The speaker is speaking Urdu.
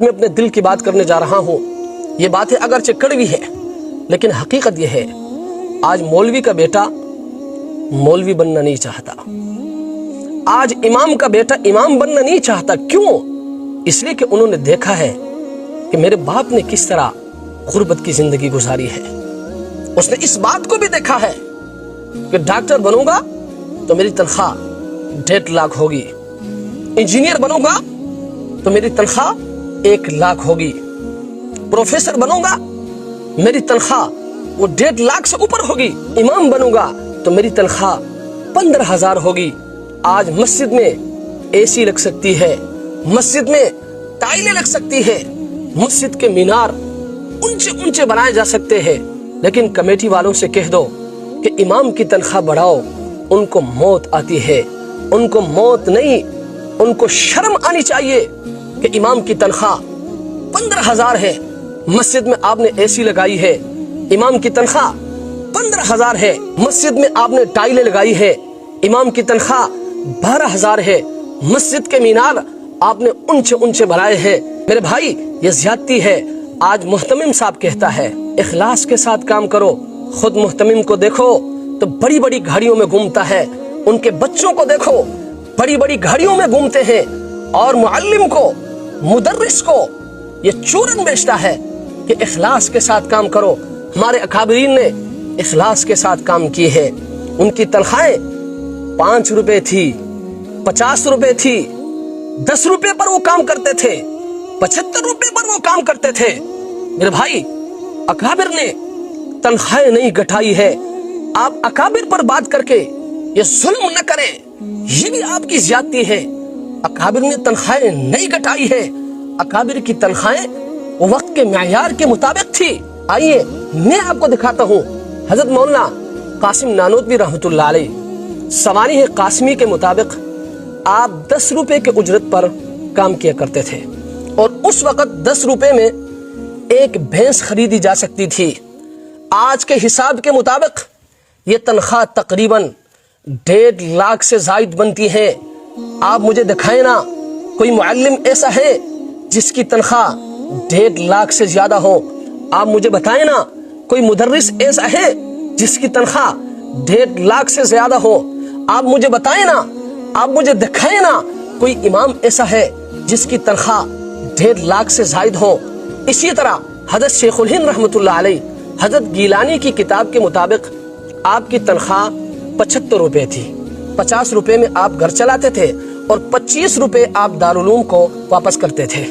میں اپنے دل کی بات کرنے جا رہا ہوں. یہ باتیں اگرچہ کڑوی ہے لیکن حقیقت یہ ہے، آج مولوی کا بیٹا مولوی بننا نہیں چاہتا، آج امام کا بیٹا امام بننا نہیں چاہتا. کیوں؟ اس لیے کہ انہوں نے دیکھا ہے کہ میرے باپ نے کس طرح غربت کی زندگی گزاری ہے. اس نے اس بات کو بھی دیکھا ہے کہ ڈاکٹر بنوں گا تو میری تنخواہ 1.5 لاکھ ہوگی، انجینئر بنوں گا تو میری تنخواہ 1 لاکھ ہوگی، پروفیسر بنوں گا میری تنخواہ وہ 1.5 لاکھ سے اوپر ہوگی، امام بنوں گا تو میری تنخواہ 15,000 ہوگی. آج مسجد میں اے سی لگ سکتی ہے، مسجد میں ٹائلیں لگ سکتی ہے، مسجد کے مینار اونچے اونچے بنائے جا سکتے ہیں، لیکن کمیٹی والوں سے کہہ دو کہ امام کی تنخواہ بڑھاؤ، ان کو موت آتی ہے. ان کو موت نہیں، ان کو شرم آنی چاہیے کہ امام کی تنخواہ 15,000 ہے، مسجد میں آپ نے اے سی لگائی ہے، امام کی تنخواہ 15,000 ہے، مسجد میں آپ نے ٹائلیں لگائی ہے، امام کی تنخواہ 12,000 ہے، مسجد کے مینار آپ نے اونچے اونچے بنائے ہیں. میرے بھائی یہ زیادتی ہے. آج محتمم صاحب کہتا ہے اخلاص کے ساتھ کام کرو. خود محتمم کو دیکھو تو بڑی بڑی گاڑیوں میں گھومتا ہے، ان کے بچوں کو دیکھو بڑی بڑی گاڑیوں میں گھومتے ہیں، اور معلم کو، مدرس کو یہ چورن بیچتا ہے کہ اخلاص کے ساتھ کام کرو. ہمارے اکابرین نے اخلاص کے ساتھ کام کی ہے. ان کی تنخواہیں 5 روپے تھی، 50 روپے تھی، 10 روپے پر وہ کام کرتے تھے، 75 روپے پر وہ کام کرتے تھے. میرے بھائی اکابر نے تنخواہیں نہیں گھٹائی ہے. آپ اکابر پر بات کر کے یہ ظلم نہ کریں، یہ بھی آپ کی زیادتی ہے. اکابر نے تنخواہیں نہیں گھٹائی ہے، اکابر کی تنخواہیں وقت کے معیار کے مطابق تھی. آئیے میں آپ کو دکھاتا ہوں. حضرت مولانا قاسم نانوتوی رحمۃ اللہ علیہ سوانح قاسمی کے مطابق آپ 10 روپے کے اجرت پر کام کیا کرتے تھے، اور اس وقت 10 روپے میں ایک بھینس خریدی جا سکتی تھی. آج کے حساب کے مطابق یہ تنخواہ تقریباً 1.5 لاکھ سے زائد بنتی ہے. آپ مجھے دکھائیں نا کوئی معلم ایسا ہے جس کی تنخواہ 1.5 لاکھ سے زیادہ ہو. آپ مجھے بتائیں نا کوئی مدرس ایسا ہے جس کی تنخواہ 1.5 لاکھ سے زیادہ ہو. آپ مجھے بتائیں نا، آپ مجھے دکھائیں نا کوئی امام ایسا ہے جس کی تنخواہ 1.5 لاکھ سے زائد ہو. اسی طرح حضرت شیخ الہند رحمۃ اللہ علیہ حضرت گیلانی کی کتاب کے مطابق آپ کی تنخواہ 75 روپے تھی. 50 روپے میں آپ گھر چلاتے تھے اور 25 روپے آپ دارالعلوم کو واپس کرتے تھے.